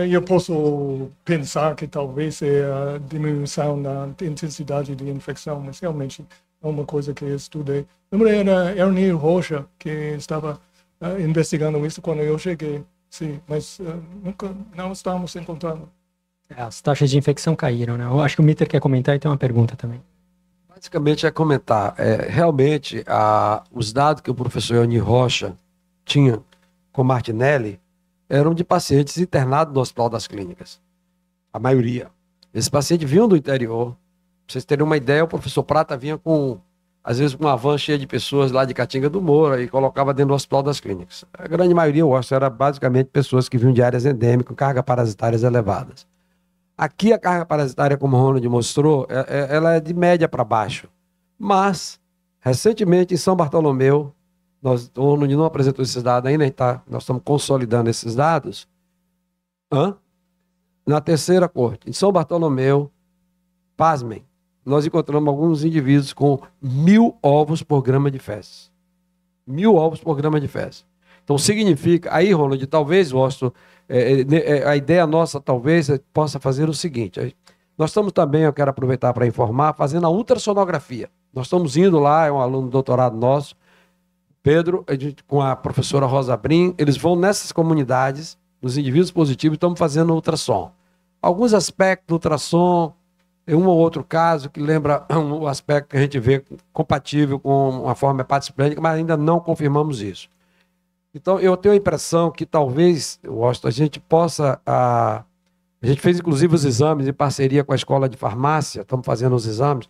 eu posso pensar que talvez é a diminuição da intensidade de infecção, mas realmente é uma coisa que eu estudei. Era Ernie Rocha que estava investigando isso quando eu cheguei, sim, mas nunca não estamos encontrando. As taxas de infecção caíram, né? Eu acho que o Mitter quer comentar e tem uma pergunta também. Basicamente é comentar. Realmente, os dados que o professor Ernie Rocha tinha com Martinelli eram de pacientes internados no Hospital das Clínicas. A maioria. Esses pacientes vinham do interior. Pra vocês terem uma ideia, o professor Prata vinha às vezes com uma van cheia de pessoas lá de Catinga do Moura e colocava dentro do Hospital das Clínicas. A grande maioria, eu acho, era basicamente pessoas que vinham de áreas endêmicas, com cargas parasitárias elevadas. Aqui a carga parasitária, como o Ronald mostrou, ela é de média para baixo. Mas, recentemente, em São Bartolomeu, o Ronald não apresentou esses dados ainda, nós estamos consolidando esses dados. Na terceira corte, em São Bartolomeu, pasmem, nós encontramos alguns indivíduos com 1000 ovos por grama de fezes. 1000 ovos por grama de fezes. Então, significa... Aí, Ronald, talvez, a ideia nossa, talvez, possa fazer o seguinte. Nós estamos também, eu quero aproveitar para informar, fazendo a ultrassonografia. Nós estamos indo lá, é um aluno de doutorado nosso, Pedro, com a professora Rosa Brim, eles vão nessas comunidades, nos indivíduos positivos, e estamos fazendo ultrassom. Alguns aspectos do ultrassom, tem um ou outro caso que lembra um aspecto que a gente vê compatível com uma forma hepatosplênica, mas ainda não confirmamos isso. Então, eu tenho a impressão que talvez, Washington, a gente possa... A gente fez, inclusive, os exames em parceria com a Escola de Farmácia, estamos fazendo os exames,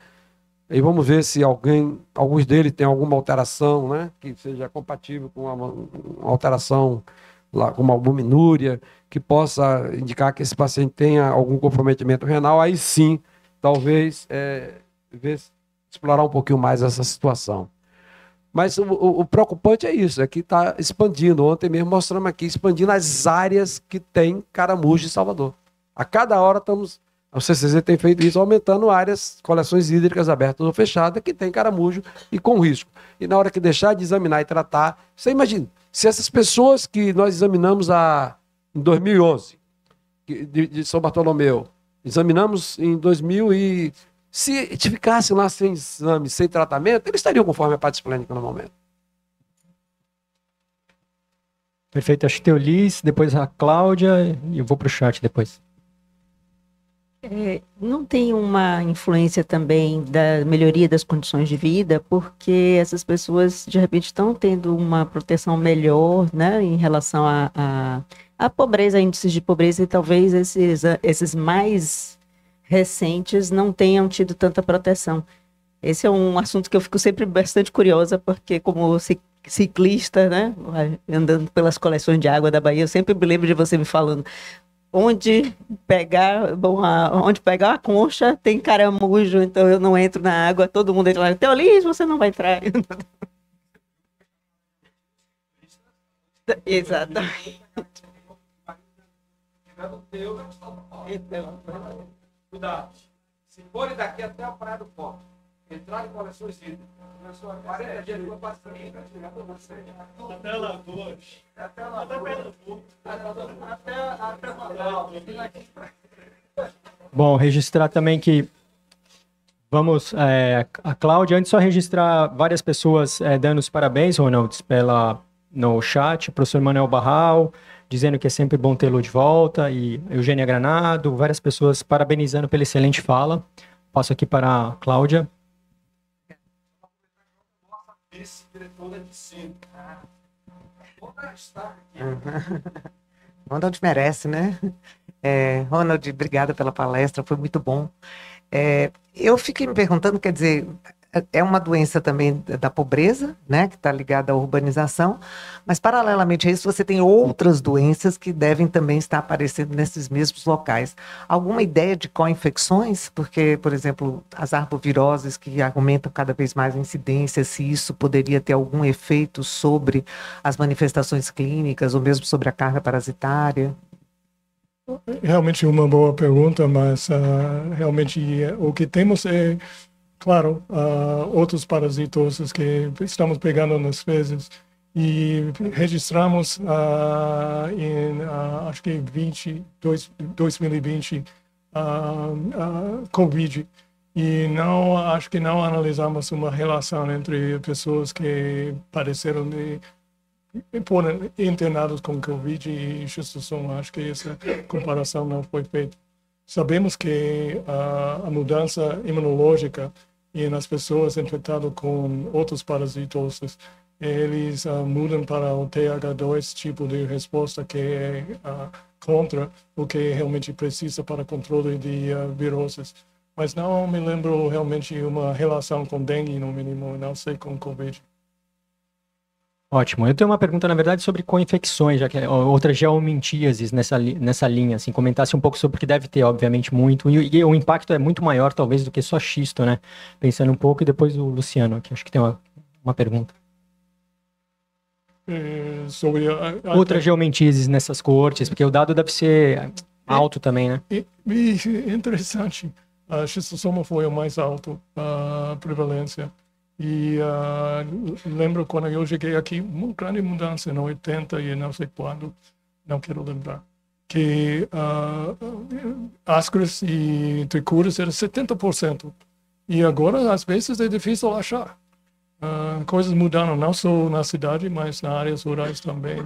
e vamos ver se alguns deles têm alguma alteração, né, que seja compatível com uma alteração, lá, com uma albuminúria, que possa indicar que esse paciente tenha algum comprometimento renal. Aí sim, talvez, explorar um pouquinho mais essa situação. Mas o preocupante é isso, é que está expandindo. Ontem mesmo mostramos aqui, expandindo as áreas que tem caramujo em Salvador. A cada hora o CCZ tem feito isso, aumentando áreas, coleções hídricas abertas ou fechadas, que tem caramujo e com risco. E na hora que deixar de examinar e tratar, você imagina, se essas pessoas que nós examinamos em 2011, de São Bartolomeu, examinamos em 2000 e se ficassem lá sem exame, sem tratamento, eles estariam com forma hepatosplênica no momento. Perfeito, acho que tem o Liz, depois a Cláudia, e eu vou para o chat depois. Não tem uma influência também da melhoria das condições de vida, porque essas pessoas, de repente, estão tendo uma proteção melhor, né, em relação à pobreza, índices de pobreza, e talvez esses mais recentes não tenham tido tanta proteção. Esse é um assunto que eu fico sempre bastante curiosa, porque como ciclista, né, andando pelas coleções de água da Bahia, eu sempre me lembro de você me falando, onde pegar a concha tem caramujo, então eu não entro na água, todo mundo entra lá, Teolis, você não vai entrar. Exatamente. Então, cuidado. Se forem daqui até a Praia do Forte, entrar em coleções hídricas, 40 dias de passarinho, Até Lagoas. até Manaus. Bom, registrar também que vamos, a Cláudia, antes só registrar várias pessoas dando os parabéns, Ronalds, no chat, o professor Manuel Barral, dizendo que é sempre bom tê-lo de volta, e Eugênia Granado, várias pessoas parabenizando pela excelente fala. Passo aqui para a Cláudia. Vice-diretora de ensino. Ronald merece, né? Ronald, obrigada pela palestra, foi muito bom. Eu fiquei me perguntando, quer dizer, é uma doença também da pobreza, né, que está ligada à urbanização, mas paralelamente a isso você tem outras doenças que devem também estar aparecendo nesses mesmos locais. Alguma ideia de co-infecções? Porque, por exemplo, as arboviroses que aumentam cada vez mais a incidência, se isso poderia ter algum efeito sobre as manifestações clínicas ou mesmo sobre a carga parasitária? Realmente uma boa pergunta, mas realmente o que temos é, claro, outros parasitoses que estamos pegando nas fezes e registramos acho que 2020 Covid, e acho que não analisamos uma relação entre pessoas que padeceram foram internados com Covid e Schistossoma. Acho que essa comparação não foi feita. Sabemos que a mudança imunológica e nas pessoas infectadas com outros parasitoses, eles mudam para o TH2, tipo de resposta que é contra o que realmente precisa para controle de viroses. Mas não me lembro realmente uma relação com dengue, no mínimo, não sei com Covid. Ótimo. Eu tenho uma pergunta, na verdade, sobre co-infecções, já que outra geomintíases nessa linha, assim, comentasse um pouco sobre, porque deve ter, obviamente, muito, e o impacto é muito maior, talvez, do que só xisto, né? Pensando um pouco, e depois o Luciano aqui, acho que tem uma pergunta. Sobre Outra geomintíases nessas coortes, porque o dado deve ser alto também, né? Interessante. A Schistossoma foi o mais alto, a prevalência. E lembro quando eu cheguei aqui, uma grande mudança, no 80 e não sei quando, não quero lembrar, que ascaris e tricuras era 70%. E agora, às vezes, é difícil achar. Coisas mudaram não só na cidade, mas nas áreas rurais também.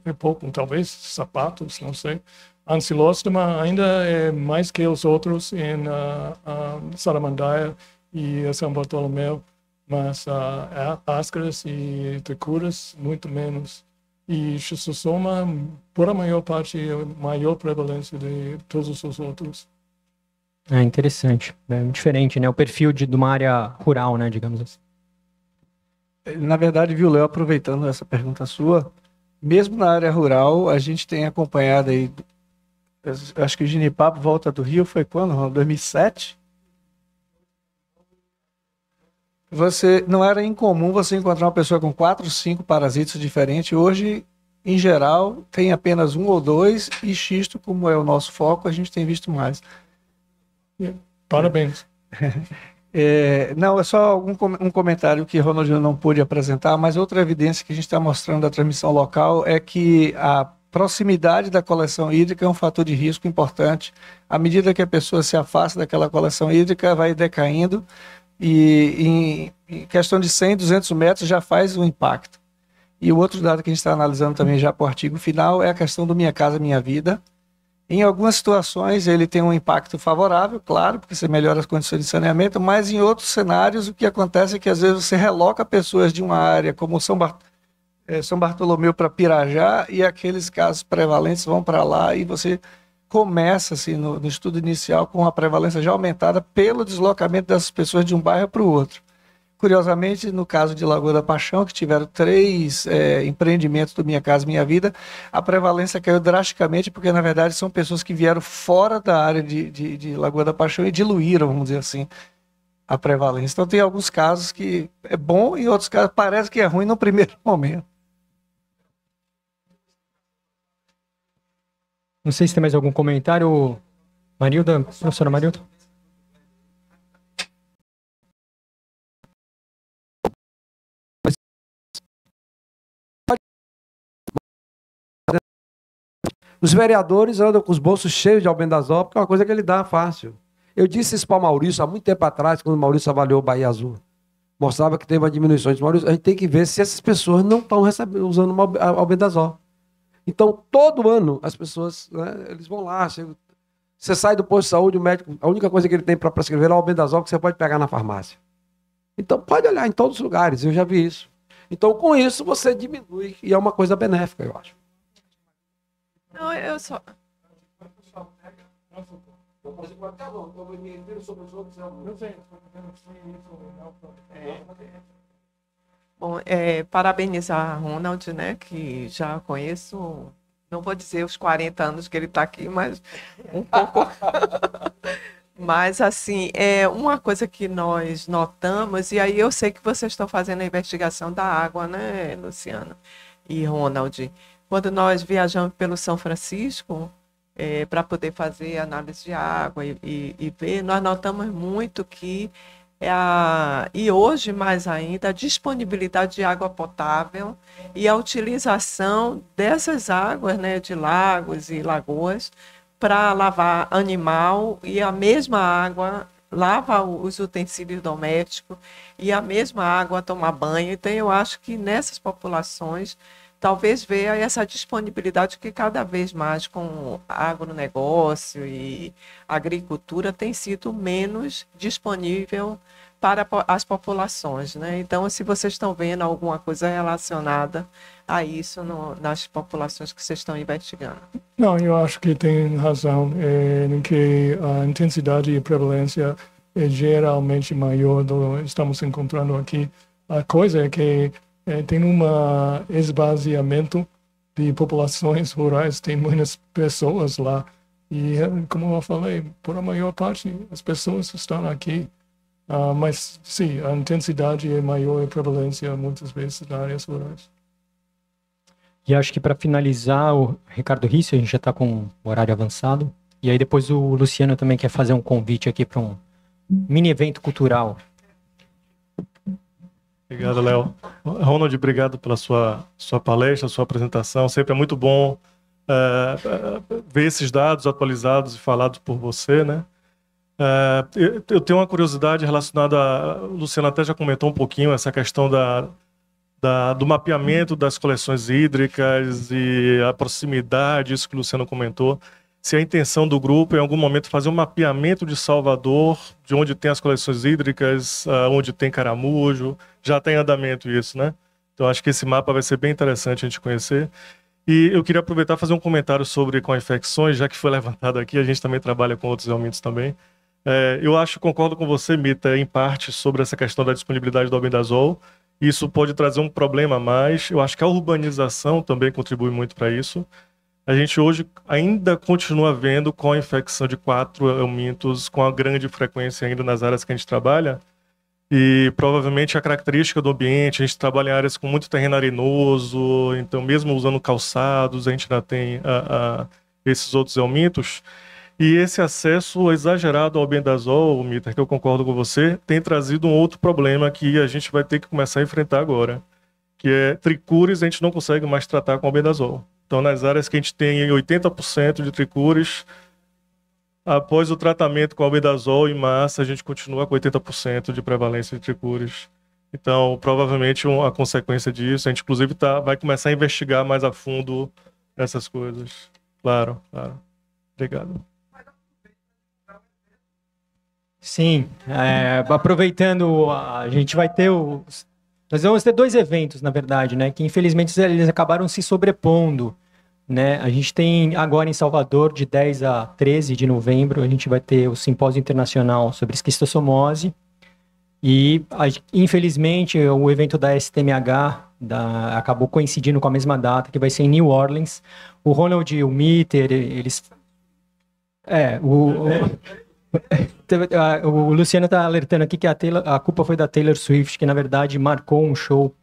É pouco, talvez sapatos, não sei. Ancilóstoma ainda é mais que os outros em Salamandaia e São Bartolomeu, mas ascaris e tricuras, muito menos. E schistosoma, por a maior parte, é a maior prevalência de todos os outros. É interessante. É diferente, né? O perfil de uma área rural, né? Digamos assim. Na verdade, viu, Léo, aproveitando essa pergunta sua, mesmo na área rural, a gente tem acompanhado aí, acho que o Ginipapo volta do Rio foi quando? 2007? Não era incomum você encontrar uma pessoa com 4, 5 parasitas diferentes. Hoje, em geral, tem apenas 1 ou 2 e xisto, como é o nosso foco, a gente tem visto mais. Parabéns. Não, é só um comentário que Ronald não pôde apresentar, mas outra evidência que a gente está mostrando da transmissão local é que a proximidade da coleção hídrica é um fator de risco importante. À medida que a pessoa se afasta daquela coleção hídrica, vai decaindo e em questão de 100, 200 metros já faz um impacto. E o outro dado que a gente está analisando também já para o artigo final é a questão do Minha Casa Minha Vida. Em algumas situações ele tem um impacto favorável, claro, porque você melhora as condições de saneamento, mas em outros cenários o que acontece é que às vezes você reloca pessoas de uma área como São Bartolomeu para Pirajá e aqueles casos prevalentes vão para lá e você começa assim, no estudo inicial com a prevalência já aumentada pelo deslocamento dessas pessoas de um bairro para o outro. Curiosamente, no caso de Lagoa da Paixão, que tiveram 3 empreendimentos do Minha Casa Minha Vida, a prevalência caiu drasticamente, porque na verdade são pessoas que vieram fora da área de Lagoa da Paixão e diluíram, vamos dizer assim, a prevalência. Então tem alguns casos que é bom e outros casos parece que é ruim no primeiro momento. Não sei se tem mais algum comentário. Marilda, professora Marilda? Os vereadores andam com os bolsos cheios de albendazol, porque é uma coisa que ele dá fácil. Eu disse isso para o Maurício há muito tempo atrás, quando o Maurício avaliou o Bahia Azul. Mostrava que teve uma diminuição. Maurício, a gente tem que ver se essas pessoas não estão usando albendazol. Então, todo ano, as pessoas, né, eles vão lá. Você sai do posto de saúde, o médico, a única coisa que ele tem para prescrever é o albendazol que você pode pegar na farmácia. Então, pode olhar em todos os lugares, eu já vi isso. Então, com isso, você diminui, e é uma coisa benéfica, eu acho. Não, eu só... Bom, parabenizar a Ronald, né, que já conheço, não vou dizer os 40 anos que ele está aqui, mas um pouco. Mas, assim, é uma coisa que nós notamos, e aí eu sei que vocês estão fazendo a investigação da água, né, Luciana e Ronald? Quando nós viajamos pelo São Francisco, para poder fazer análise de água e ver, nós notamos muito que, e hoje mais ainda, a disponibilidade de água potável e a utilização dessas águas, né, de lagos e lagoas para lavar animal, e a mesma água lava os utensílios domésticos e a mesma água tomar banho. Então, eu acho que nessas populações talvez veja essa disponibilidade que cada vez mais com agronegócio e agricultura tem sido menos disponível para as populações, né? Então, se vocês estão vendo alguma coisa relacionada a isso nas populações que vocês estão investigando. Não, eu acho que tem razão em que a intensidade e prevalência é geralmente maior do que estamos encontrando aqui. A coisa é que tem um esvaziamento de populações rurais, tem muitas pessoas lá. E, como eu falei, por a maior parte, as pessoas estão aqui. Mas, sim, a intensidade é maior e a prevalência, muitas vezes, nas áreas rurais. E acho que para finalizar, o Ricardo Risse, a gente já está com o horário avançado. E aí depois o Luciano também quer fazer um convite aqui para um mini evento cultural. Obrigado, Léo. Ronald, obrigado pela sua palestra, sua apresentação. Sempre é muito bom ver esses dados atualizados e falados por você, né? Eu tenho uma curiosidade relacionada o Luciano até já comentou um pouquinho essa questão do mapeamento das coleções hídricas e a proximidade, isso que o Luciano comentou. Se a intenção do grupo é, em algum momento, fazer um mapeamento de Salvador, de onde tem as coleções hídricas, onde tem caramujo, já está em andamento isso, né? Então, acho que esse mapa vai ser bem interessante a gente conhecer. E eu queria aproveitar e fazer um comentário sobre co-infecções, já que foi levantado aqui, a gente também trabalha com outros elementos também. Eu concordo com você, Mita, em parte, sobre essa questão da disponibilidade do albendazol. Isso pode trazer um problema a mais. Eu acho que a urbanização também contribui muito para isso. A gente hoje ainda continua vendo com a infecção de 4 eumintos com a grande frequência ainda nas áreas que a gente trabalha. E provavelmente a característica do ambiente, a gente trabalha em áreas com muito terreno arenoso, então mesmo usando calçados, a gente ainda tem esses outros eumintos. E esse acesso exagerado ao albendazol, Mita, que eu concordo com você, tem trazido um outro problema que a gente vai ter que começar a enfrentar agora, que é tricúris a gente não consegue mais tratar com albendazol. Então, nas áreas que a gente tem 80% de tricúris, após o tratamento com albendazol em massa, a gente continua com 80% de prevalência de tricúris. Então, provavelmente, a consequência disso, a gente, inclusive, vai começar a investigar mais a fundo essas coisas. Claro, claro. Obrigado. Sim, aproveitando, a gente vai ter nós vamos ter 2 eventos, na verdade, né? Que infelizmente eles acabaram se sobrepondo, né? A gente tem agora em Salvador, de 10 a 13 de novembro, a gente vai ter o Simpósio Internacional sobre Esquistossomose. E, infelizmente, o evento da STMH acabou coincidindo com a mesma data, que vai ser em New Orleans. O Ronald e o Mitter, eles... O Luciano está alertando aqui que a culpa foi da Taylor Swift, que na verdade marcou um show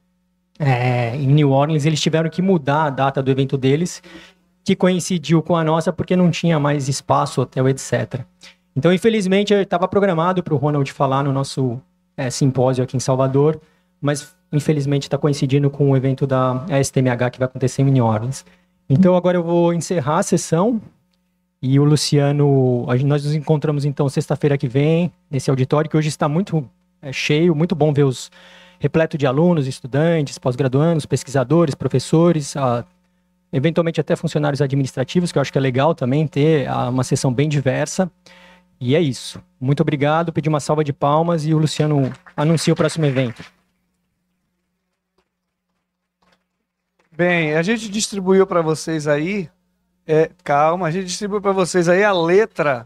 em New Orleans. Eles tiveram que mudar a data do evento deles, que coincidiu com a nossa porque não tinha mais espaço, hotel, etc. Então, infelizmente, estava programado para o Ronald falar no nosso simpósio aqui em Salvador, mas infelizmente está coincidindo com o evento da STMH que vai acontecer em New Orleans. Então, agora eu vou encerrar a sessão. E o Luciano, nós nos encontramos então sexta-feira que vem, nesse auditório, que hoje está muito cheio, muito bom ver repleto de alunos, estudantes, pós-graduandos, pesquisadores, professores, eventualmente até funcionários administrativos, que eu acho que é legal também ter uma sessão bem diversa. E é isso. Muito obrigado, pedi uma salva de palmas e o Luciano anuncia o próximo evento. Bem, a gente distribuiu para vocês aí... calma, a gente distribui para vocês aí a letra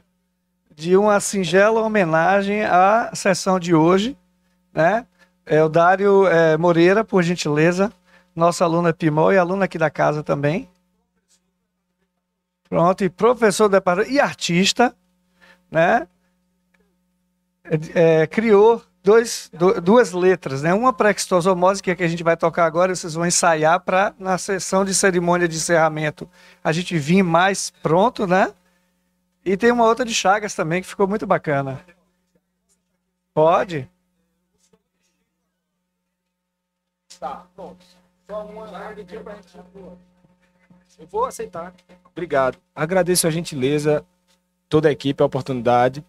de uma singela homenagem à sessão de hoje, né? O Dário Moreira, por gentileza, nossa aluna Pimol e aluna aqui da casa também. Pronto, e professor do departamento e artista, né? Criou duas letras, né? Uma para extosomose, que é a que a gente vai tocar agora, vocês vão ensaiar para na sessão de cerimônia de encerramento a gente vir mais pronto, né? E tem uma outra de Chagas também que ficou muito bacana. Pode? Tá, pronto. Só uma rapidinho pra gente. Eu vou aceitar. Obrigado. Agradeço a gentileza, toda a equipe, a oportunidade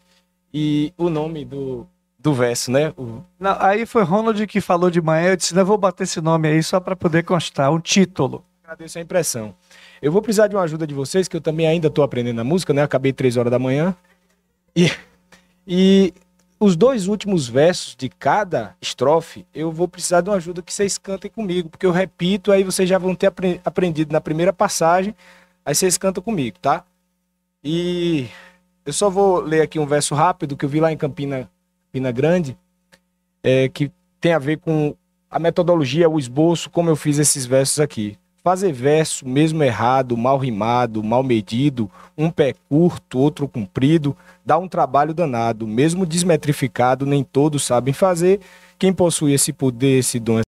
e o nome do verso, né? Não, aí foi Ronald que falou de manhã, eu disse, não, eu vou bater esse nome aí só para poder constar, um título. Agradeço a impressão. Eu vou precisar de uma ajuda de vocês, que eu também ainda estou aprendendo a música, né? Acabei 3 horas da manhã. E os 2 últimos versos de cada estrofe, eu vou precisar de uma ajuda que vocês cantem comigo, porque eu repito, aí vocês já vão ter aprendido na primeira passagem, aí vocês cantam comigo, tá? E eu só vou ler aqui um verso rápido que eu vi lá em Campina Grande, que tem a ver com a metodologia, o esboço, como eu fiz esses versos aqui. Fazer verso, mesmo errado, mal rimado, mal medido, um pé curto, outro comprido, dá um trabalho danado, mesmo desmetrificado, nem todos sabem fazer. Quem possui esse poder, esse dom,